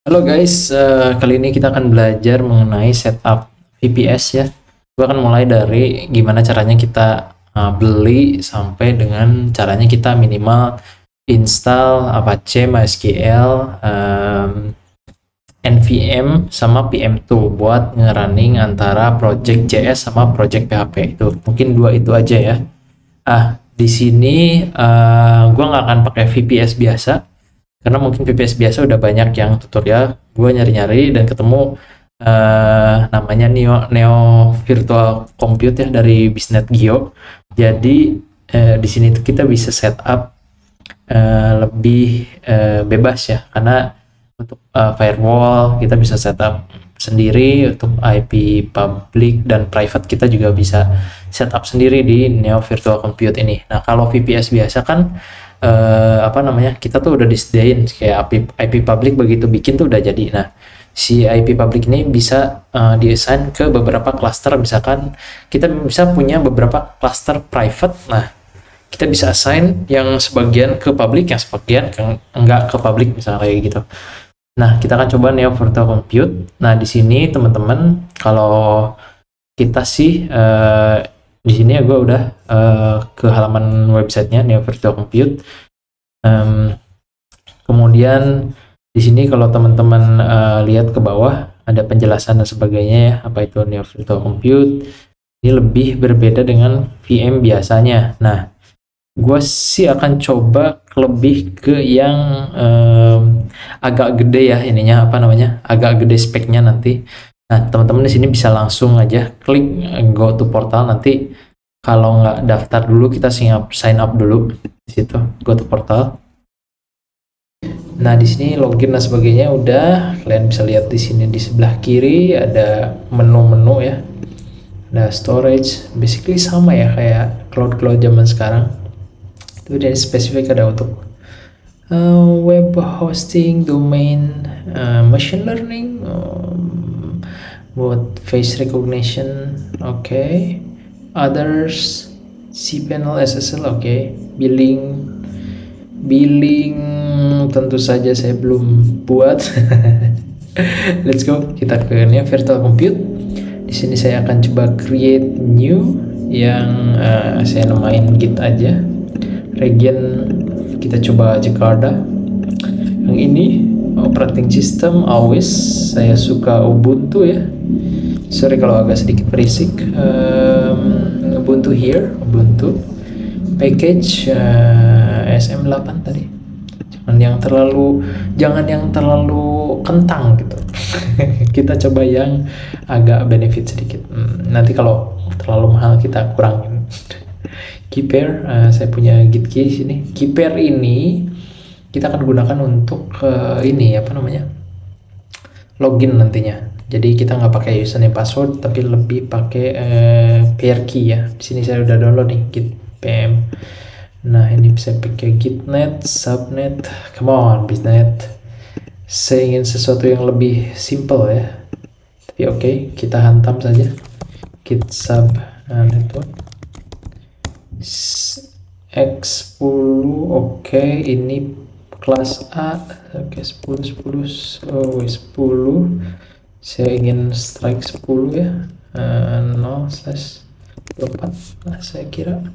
Halo guys, kali ini kita akan belajar mengenai setup VPS ya. Gue akan mulai dari gimana caranya kita beli sampai dengan caranya kita minimal install Apache, MySQL, NVM sama PM2 buat ngerunning antara project JS sama project PHP itu. Mungkin dua itu aja ya. Di sini gue nggak akan pakai VPS biasa karena mungkin VPS biasa udah banyak yang tutorial. Gue nyari-nyari dan ketemu namanya Neo Virtual Compute ya dari Bisnet Geo. Jadi di sini tuh kita bisa setup lebih bebas ya, karena untuk firewall kita bisa setup sendiri, untuk IP public dan private kita juga bisa setup sendiri di Neo Virtual Compute ini. Nah, kalau VPS biasa kan kita tuh udah disediain kayak IP public, begitu bikin tuh udah jadi. Nah, si IP public ini bisa diassign ke beberapa cluster. Misalkan kita bisa punya beberapa cluster private, nah kita bisa assign yang sebagian ke public, yang sebagian enggak ke public, misalnya kayak gitu. Nah, kita akan coba Neo Virtual Compute. Nah, di sini teman-teman, kalau kita sih di sini ya gue udah ke halaman websitenya Neo Virtual Compute. Kemudian di sini kalau teman-teman lihat ke bawah ada penjelasan dan sebagainya ya, apa itu Neo Virtual Compute. Ini lebih berbeda dengan VM biasanya. Nah, gue sih akan coba lebih ke yang agak gede ya ininya, agak gede speknya nanti. Nah, teman-teman di sini bisa langsung aja klik go to portal. Nanti kalau nggak daftar dulu, kita sign up dulu di situ, go to portal. Nah, di sini login dan sebagainya udah. Kalian bisa lihat di sini di sebelah kiri ada menu-menu ya. Ada storage, basically sama ya kayak cloud zaman sekarang. Itu dari spesifik ada untuk web hosting, domain, machine learning, buat face recognition, okay. Others, cPanel, SSL, okay. Billing tentu saja saya belum buat. Let's go, kita ke Neo Virtual Compute. Di sini saya akan coba create new yang saya namain git aja. Region kita coba Jakarta. Yang ini operating system always saya suka Ubuntu ya. Sorry kalau agak sedikit berisik. Ubuntu here, Ubuntu. Package SM8 tadi. Jangan yang terlalu kentang gitu. Kita coba yang agak benefit sedikit. Nanti kalau terlalu mahal kita kurangin. Keeper, saya punya git key sini. Keeper ini kita akan gunakan untuk login nantinya. Jadi kita nggak pakai username password, tapi lebih pakai pair key ya. Di sini saya udah download nih git pm. Nah, ini bisa pakai gitnet, subnet. Come on, bisnet. Saya ingin sesuatu yang lebih simple ya. Tapi oke, kita hantam saja. Git sub network. X10, oke, ini kelas A, oke, 10 saya ingin strike 10 ya, 0/24, nah saya kira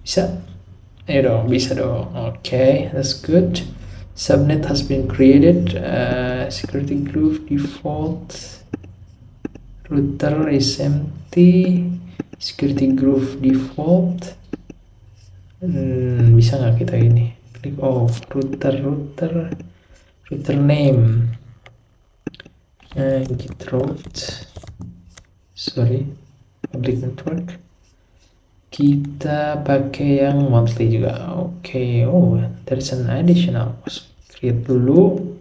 bisa, ayo dong, bisa dong, oke, that's good. Subnet has been created, security group default, router is empty, security group default. Bisa nggak kita ini klik router name, git route, sorry, public network, kita pakai yang monthly juga. Oke. Oh, there's an additional, create dulu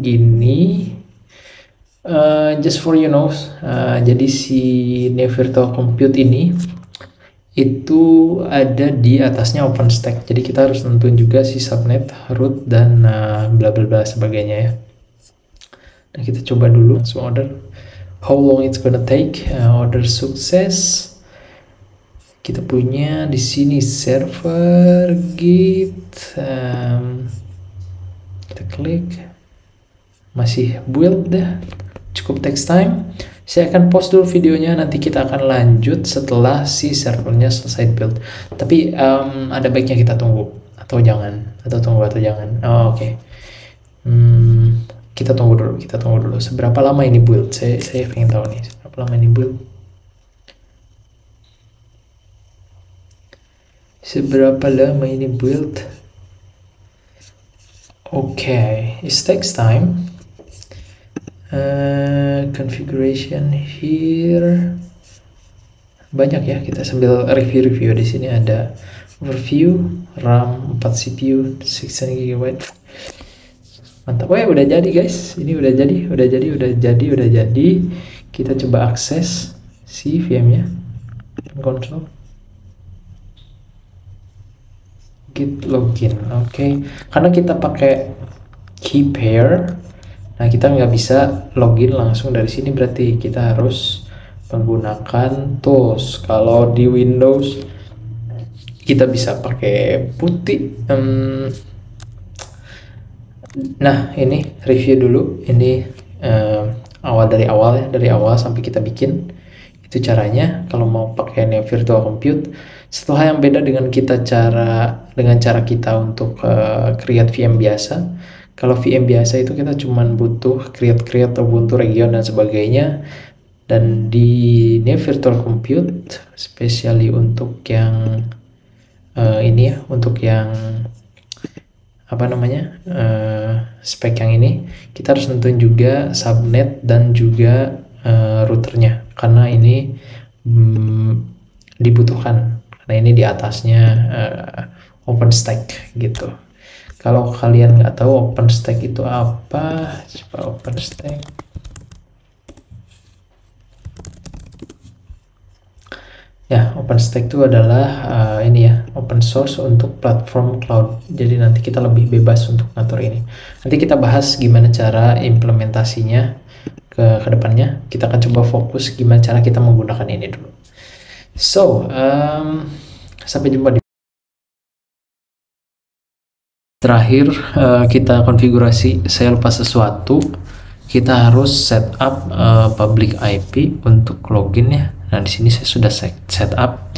gini. Just for you know, jadi si Neo Virtual Compute ini itu ada di atasnya OpenStack. Jadi kita harus nentuin juga si subnet, root, dan bla bla bla sebagainya ya. Nah, kita coba dulu langsung order. How long it's gonna take? Order sukses. Kita punya di sini server git klik, masih build dah, cukup text time. Saya akan post dulu videonya, nanti kita akan lanjut setelah si servernya selesai build. Tapi ada baiknya kita tunggu atau jangan, atau tunggu atau jangan. Oh, oke. Kita tunggu dulu. Seberapa lama ini build? Saya pengen tahu nih, seberapa lama ini build? Seberapa lama ini build? Oke, it takes time. Configuration here banyak ya, kita sambil review di sini. Ada overview, RAM 4 CPU 16 GB, mantap. Wah, udah jadi guys, ini udah jadi. Kita coba akses si VM-nya, console, git login. Oke. Karena kita pakai key pair, nah kita nggak bisa login langsung dari sini, berarti kita harus menggunakan tools. Kalau di Windows kita bisa pakai putih. Nah, ini review dulu. Ini dari awal sampai kita bikin. Itu caranya kalau mau pakai virtual compute. Satu hal yang beda dengan cara kita untuk create VM biasa. Kalau VM biasa itu kita cuman butuh create Ubuntu region dan sebagainya. Dan di virtual compute, especially untuk yang ini ya, untuk yang spek yang ini, kita harus nentuin juga subnet dan juga routernya, karena ini dibutuhkan, karena ini di atasnya OpenStack gitu. Kalau kalian nggak tahu OpenStack itu apa, coba OpenStack. Ya, OpenStack itu adalah ini ya, open source untuk platform cloud. Jadi nanti kita lebih bebas untuk ngatur ini. Nanti kita bahas gimana cara implementasinya ke depannya. Kita akan coba fokus gimana cara kita menggunakan ini dulu. So, sampai jumpa di terakhir. Kita konfigurasi. Saya lupa sesuatu, kita harus setup public IP untuk login ya. Nah, di sini saya sudah setup.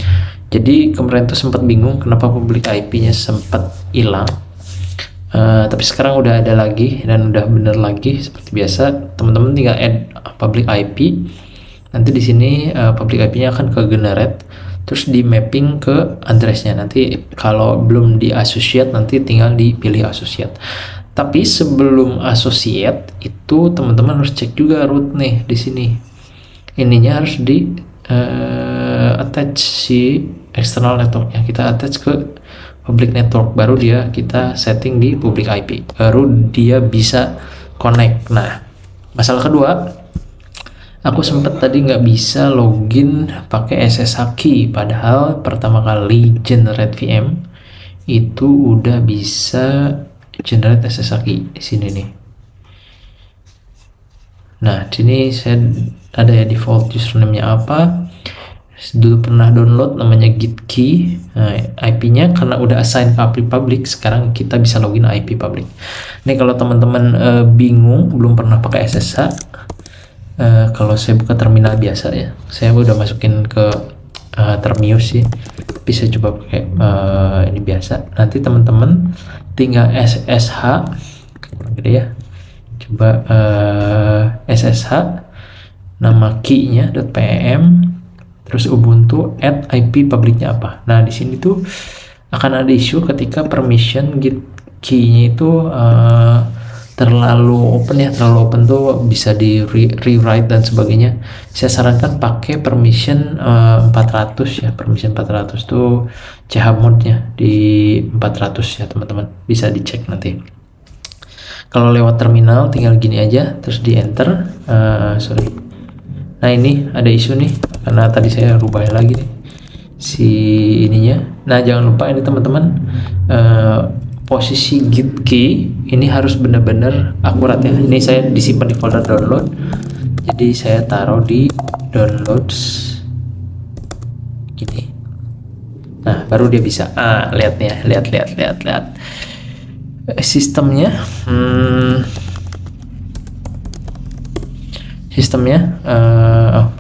Jadi kemarin tuh sempat bingung kenapa public IP-nya sempat hilang, tapi sekarang udah ada lagi dan udah bener lagi seperti biasa. Teman-teman tinggal add public IP. Nanti di sini public IP-nya akan ke generate, terus di mapping ke address-nya. Nanti kalau belum di associate, nanti tinggal dipilih associate. Tapi sebelum associate itu teman-teman harus cek juga root nih di sini. Ininya harus di attach si external networknya, kita attach ke public network, baru dia kita setting di public IP, baru dia bisa connect. Nah, masalah kedua, aku sempat tadi nggak bisa login pakai SSH key, padahal pertama kali generate VM itu udah bisa generate SSH key di sini nih. Nah, di sini saya ada ya default username-nya apa. Dulu pernah download namanya git key. Nah, IP-nya karena udah assign ke IP public, sekarang kita bisa login IP public. Nih kalau teman-teman bingung belum pernah pakai SSH, kalau saya buka terminal biasa ya, saya udah masukin ke Termius sih, bisa coba pakai ini biasa. Nanti teman-teman tinggal SSH kurang gede ya, coba SSH, nama key-nya .pem, terus Ubuntu add IP publicnya apa. Nah, di sini tuh akan ada isu ketika permission git key-nya itu terlalu open tuh bisa di rewrite dan sebagainya. Saya sarankan pakai permission 400 ya, permission 400 tuh chmod-nya di 400 ya teman-teman, bisa dicek nanti. Kalau lewat terminal tinggal gini aja, terus di enter. Nah, ini ada isu nih karena tadi saya rubah lagi nih si ininya. Nah, jangan lupa ini teman-teman, posisi git key ini harus benar-benar akurat ya. Ini saya disimpan di folder download, jadi saya taruh di downloads gini. Nah, baru dia bisa lihat nih ya, lihat Sistemnya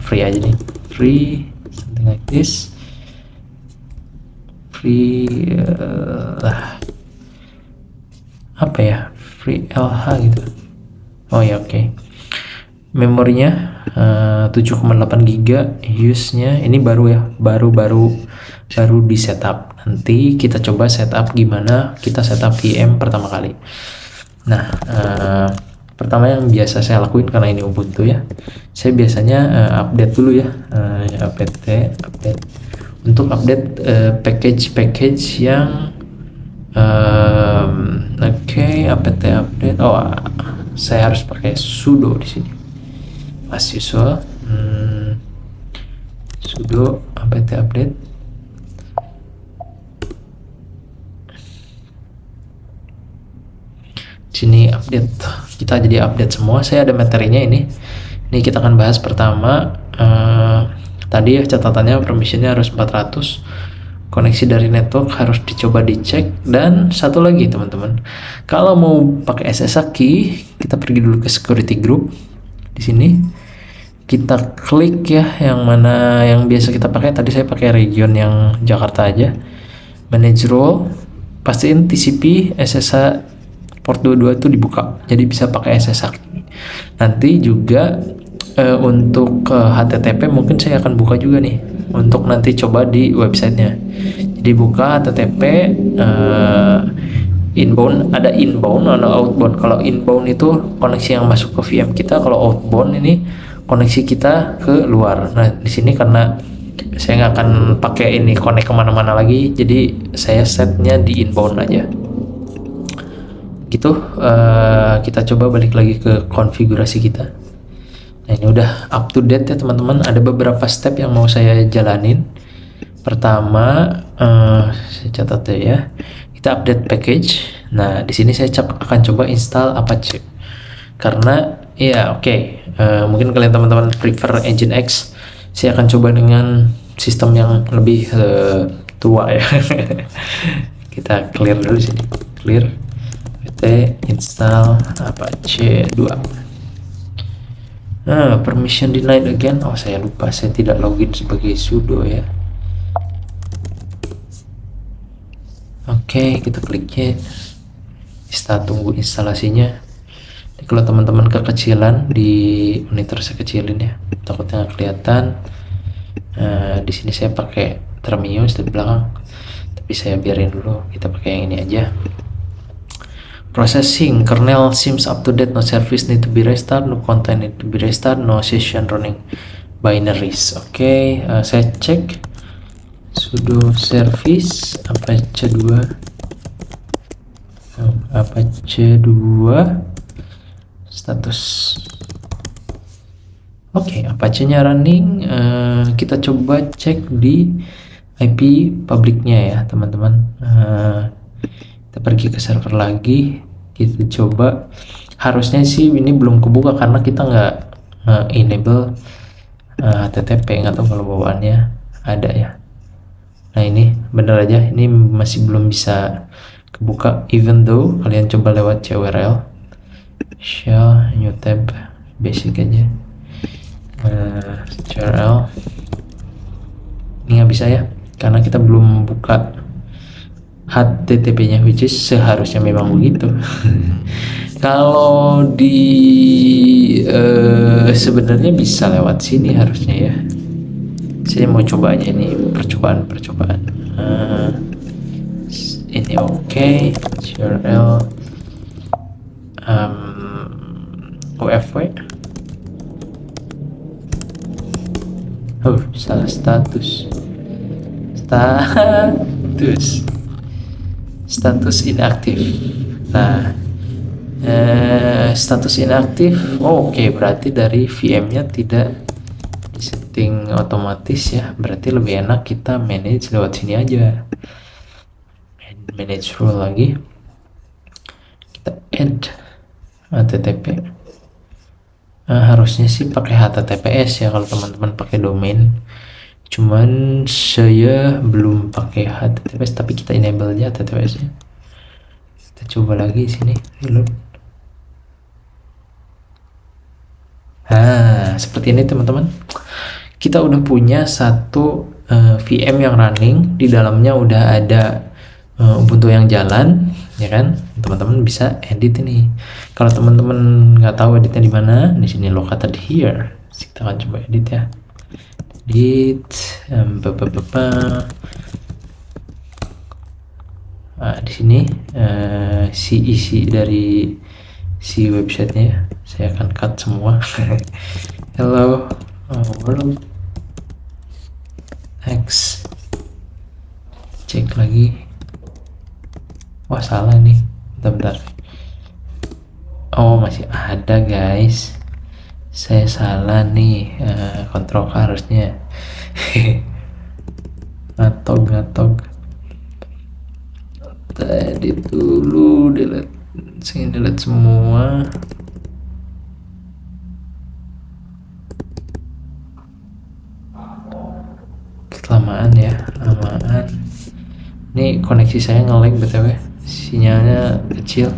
free aja nih, free something like this, free apa ya, free LH gitu. Oh ya, oke. Memorinya 7,8 GB, use-nya ini baru ya, baru di setup. Nanti kita coba setup gimana kita setup VM pertama kali. Nah, pertama yang biasa saya lakuin karena ini Ubuntu ya, saya biasanya update dulu ya, update untuk update package yang oke, apt update. Oh, saya harus pakai sudo di sini as usual. Sudo apt update. Sini update, kita jadi update semua. Saya ada materinya ini kita akan bahas. Pertama, tadi ya catatannya, permissionnya harus 400, koneksi dari network harus dicoba dicek, dan satu lagi teman-teman, kalau mau pakai SSH key, kita pergi dulu ke security group. Di sini kita klik ya yang mana yang biasa kita pakai. Tadi saya pakai region yang Jakarta aja. Manage role, pastiin TCP SSH port 22 itu dibuka, jadi bisa pakai SSH. Nanti juga untuk HTTP mungkin saya akan buka juga nih untuk nanti coba di websitenya. Jadi buka HTTP inbound, ada inbound, ada outbound. Kalau inbound itu koneksi yang masuk ke VM kita, kalau outbound ini koneksi kita ke luar. Nah di sini karena saya nggak akan pakai ini connect kemana-mana lagi, jadi saya setnya di inbound aja gitu. Kita coba balik lagi ke konfigurasi kita. Nah ini udah up to date ya teman-teman. Ada beberapa step yang mau saya jalanin. Pertama, saya catat ya, kita update package. Nah di sini saya akan coba install Apache karena ya mungkin kalian teman-teman prefer Nginx. Saya akan coba dengan sistem yang lebih tua ya. Kita clear dulu sini, clear install Apache 2. Nah, permission denied again. Oh, saya lupa, saya tidak login sebagai sudo ya. Oke, kita kliknya. Kita tunggu instalasinya. Kalau teman-teman kekecilan di monitor, saya kecilin ya, takutnya nggak kelihatan. Di sini saya pakai Termius di belakang, tapi saya biarin dulu. Kita pakai yang ini aja. Processing, kernel seems up to date, no service need to be restart, no content need to be restart, no session running binaries. Oke, saya cek sudo service Apache 2 status. Oke, Apache-nya running. Kita coba cek di IP publiknya ya teman-teman. Kita pergi ke server lagi, kita coba. Harusnya sih ini belum kebuka karena kita nggak enable HTTP, nggak tahu kalau bawaannya ada ya. Nah ini bener aja, ini masih belum bisa kebuka, even though kalian coba lewat CURL shell new tab basic aja. CURL ini nggak bisa ya karena kita belum buka HTTP-nya, which is seharusnya memang begitu. Kalau di sebenarnya bisa lewat sini harusnya ya. Saya mau coba aja ini, percobaan. Ini oke. CRL UFW. Oh, salah status inaktif. Nah, status inaktif. Oke, berarti dari VM-nya tidak disetting otomatis ya. Berarti lebih enak kita manage lewat sini aja. Manage rule lagi. Kita add HTTP. Harusnya sih pakai HTTPS ya kalau teman-teman pakai domain. Cuman saya belum pakai HTTPS, tapi kita enable aja HTTPS nya. Kita coba lagi sini, reload. Nah, seperti ini teman-teman. Kita udah punya satu VM yang running, di dalamnya udah ada Ubuntu yang jalan, ya kan? Teman-teman bisa edit ini. Kalau teman-teman nggak tahu editnya di mana, di sini located here. Kita akan coba edit ya. Edit, di sini si isi dari si websitenya ya. Saya akan cut semua. Hello world X, cek lagi. Wah salah nih, bentar. Oh masih ada guys, saya salah nih. Kontrol K harusnya. ngatog tadi dulu, delete. Saya delete semua. Kelamaan ya, lamaan. Ini koneksi saya nge-lag btw, sinyalnya kecil.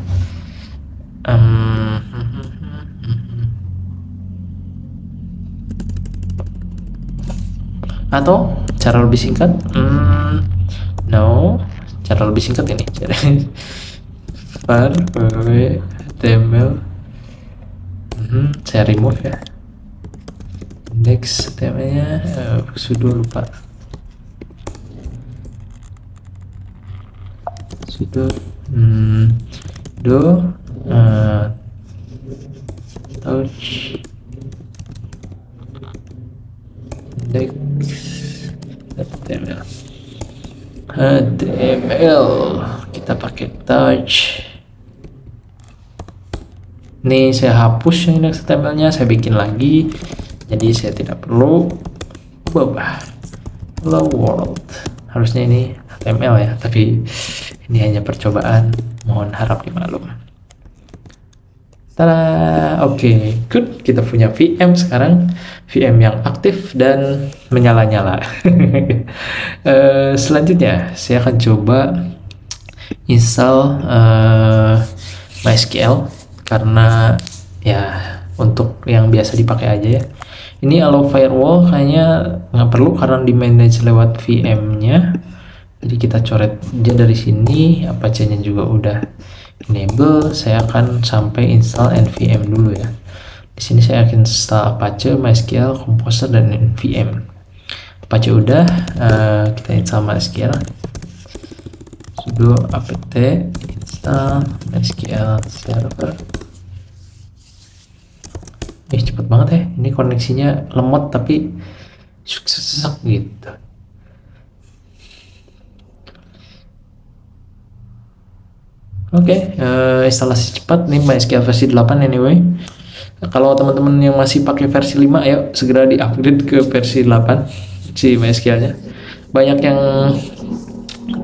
Atau cara lebih singkat, no, cara lebih singkat ini var html, saya remove ya, index html-nya sudo lupa, sudo touch index HTML, kita pakai touch. Ini saya hapus yang index HTML-nya, saya bikin lagi, jadi saya tidak perlu hello world. Harusnya ini HTML ya, tapi ini hanya percobaan, mohon harap dimaklum. Tada, oke, good. Kita punya VM sekarang, VM yang aktif dan menyala-nyala. Selanjutnya, saya akan coba install MySQL, karena ya untuk yang biasa dipakai aja ya. Ini allow firewall kayaknya nggak perlu karena di manage lewat VM-nya. Jadi kita coret aja dari sini, Apache-nya juga udah enable. Saya akan sampai install nvm dulu ya. Di sini saya akan install Apache, MySQL, Composer, dan nvm. Apache udah, kita install MySQL. Sudo apt install MySQL server. Cepet banget ya, ini koneksinya lemot tapi sukses gitu. Oke, instalasi cepat nih MySQL versi 8 anyway. Kalau teman-teman yang masih pakai versi 5, ayo segera di-upgrade ke versi 8 si MySQL-nya. Banyak yang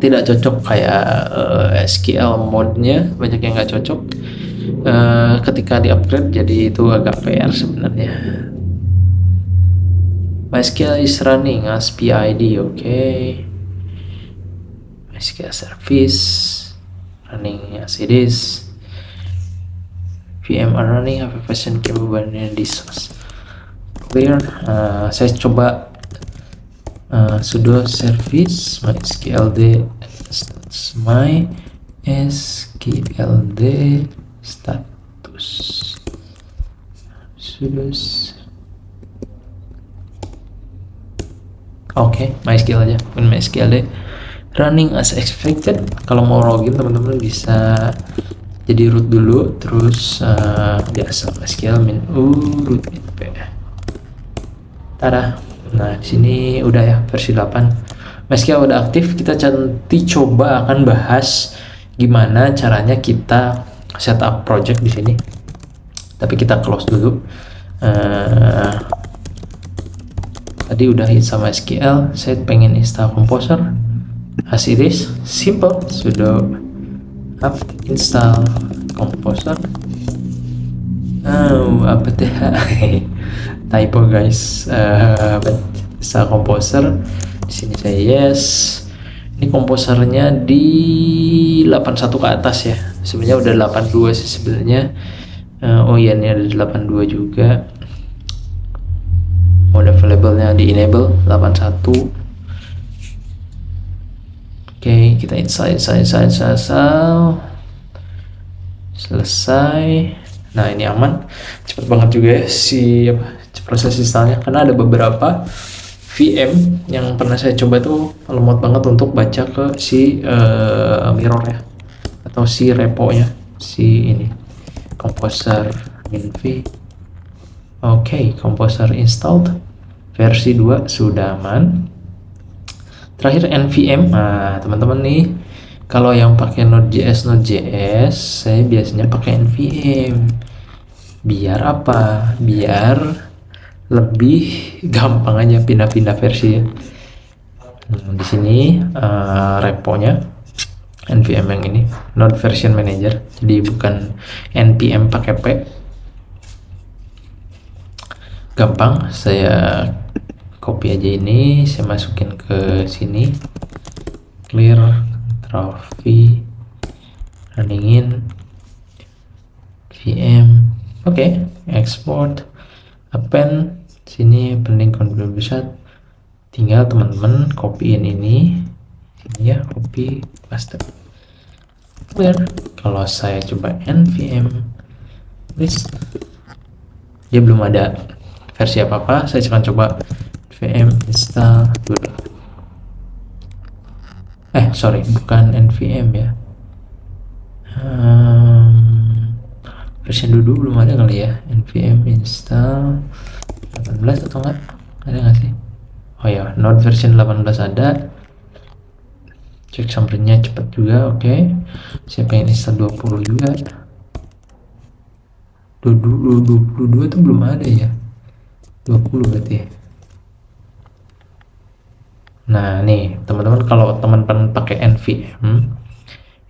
tidak cocok kayak SQL mode-nya, banyak yang nggak cocok ketika di-upgrade, jadi itu agak PR sebenarnya. MySQL is running as PID, okay. MySQL service running as it is. VM are running, have a version capable in this source. Clear. Saya coba sudo service mysqld status sudo. Oke, MySQL aja, pun MySQL running as expected. Kalau mau login teman-teman bisa jadi root dulu, terus biasa MySQL min root min p. Tada. Nah, di sini udah ya versi 8. MySQL udah aktif. Kita nanti coba akan bahas gimana caranya kita setup project di sini. Tapi kita close dulu. Tadi udah install MySQL, saya pengen install Composer. As it is, simple, sudo apt install Composer. Apt typo guys. Install Composer. Di sini saya yes. Ini komposernya di 81 ke atas ya. sebenarnya udah 82 sih sebenarnya. Oh iya, ini ada 82 juga. Mode available-nya di enable 81. Oke, kita install. Selesai. Nah, ini aman, cepet banget juga ya si proses installnya, karena ada beberapa VM yang pernah saya coba tuh lemot banget untuk baca ke si mirror ya, atau si repo nya, si ini Composer minv. Oke, Composer installed, versi 2 sudah aman. Terakhir nvm. Nah teman-teman nih, kalau yang pakai Node.js, saya biasanya pakai nvm. Biar apa? Biar lebih gampang aja pindah-pindah versi ya. Di sini reponya nvm yang ini, Node Version Manager, jadi bukan npm pakai p. Gampang, saya copy aja ini, saya masukin ke sini, clear trophy, runningin vm. Oke, export, append sini, pending configure besar. Tinggal teman-teman copyin ini sini ya, copy paste, clear. Kalau saya coba nvm list, dia belum ada versi apa-apa. Saya akan coba vm install dulu. Sorry, bukan nvm ya, version dulu belum ada kali ya. Nvm install 18 atau enggak, ada nggak sih? Oh ya, Node version 18 ada. Cek samplingnya cepat juga. Oke, saya pengen install 20 juga. 22 itu belum ada ya, 20 berarti. Nah nih teman-teman, kalau teman-teman pakai nvm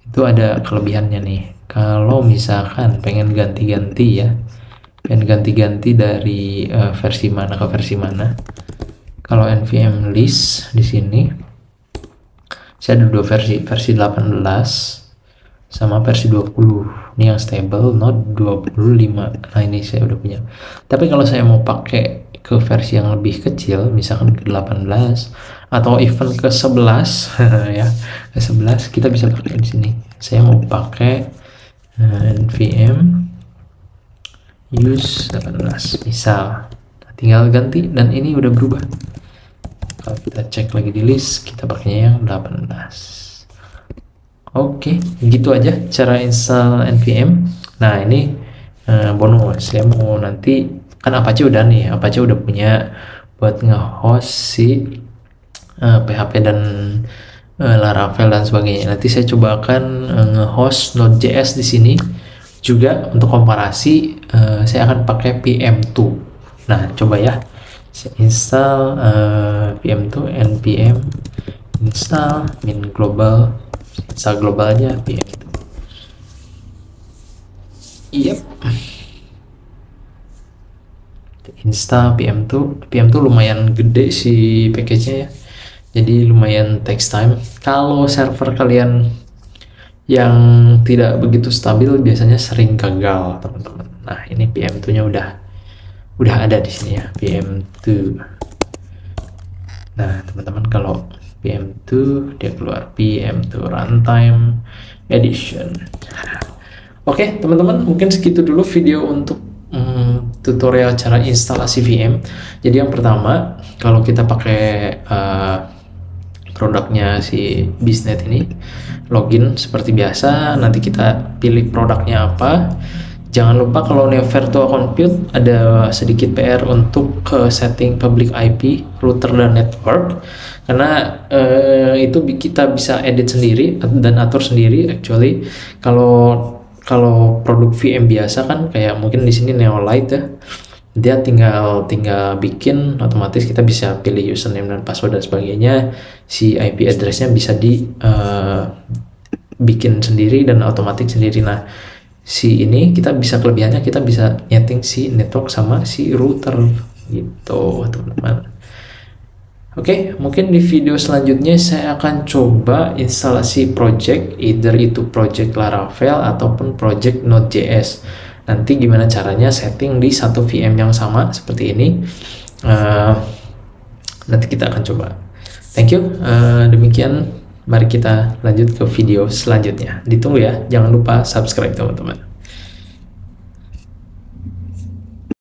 itu ada kelebihannya nih. Kalau misalkan pengen ganti-ganti ya, dari versi mana ke versi mana, kalau nvm list di sini saya ada dua versi 18 sama versi 20. Ini yang stable Node 25. Nah ini saya udah punya. Tapi kalau saya mau pakai ke versi yang lebih kecil, misalkan ke 18 atau even ke 11 ya, ke 11, kita bisa pakai di sini. Saya mau pakai nvm use 18 misal. Tinggal ganti dan ini udah berubah. Kalau kita cek lagi di list, kita pakainya yang 18. Oke, gitu aja cara install nvm. Nah ini bonus, saya mau nanti, kan Apache udah nih, Apache udah punya buat nge-host si PHP dan Laravel dan sebagainya. Nanti saya coba akan nge-host Node.js di sini juga. Untuk komparasi, saya akan pakai PM2. Nah coba ya, saya install PM2, npm install min global, install globalnya PM2. Yep, install PM2 lumayan gede sih package-nya ya, jadi lumayan takes time. Kalau server kalian yang tidak begitu stabil biasanya sering gagal teman-teman. Nah ini PM2 nya udah ada di sini ya, PM2. Nah teman-teman, kalau PM2 dia keluar PM2 runtime edition. Oke teman-teman, mungkin segitu dulu video untuk tutorial cara instalasi VM. Jadi yang pertama, kalau kita pakai produknya si Biznet ini, login seperti biasa, nanti kita pilih produknya apa. Jangan lupa kalau virtual compute ada sedikit PR untuk setting public IP, router dan network, karena itu kita bisa edit sendiri dan atur sendiri. Actually kalau produk VM biasa kan kayak mungkin di sini Neolite ya, dia tinggal bikin, otomatis kita bisa pilih username dan password dan sebagainya. Si IP address-nya bisa bikin sendiri dan otomatis sendiri. Nah si ini kita bisa, kelebihannya kita bisa nyeting si network sama si router gitu teman-teman. Oke, mungkin di video selanjutnya saya akan coba instalasi project, either itu project Laravel ataupun project Node.js. Nanti gimana caranya setting di satu VM yang sama seperti ini. Nanti kita akan coba. Thank you. Demikian, mari kita lanjut ke video selanjutnya. Ditunggu ya, jangan lupa subscribe teman-teman.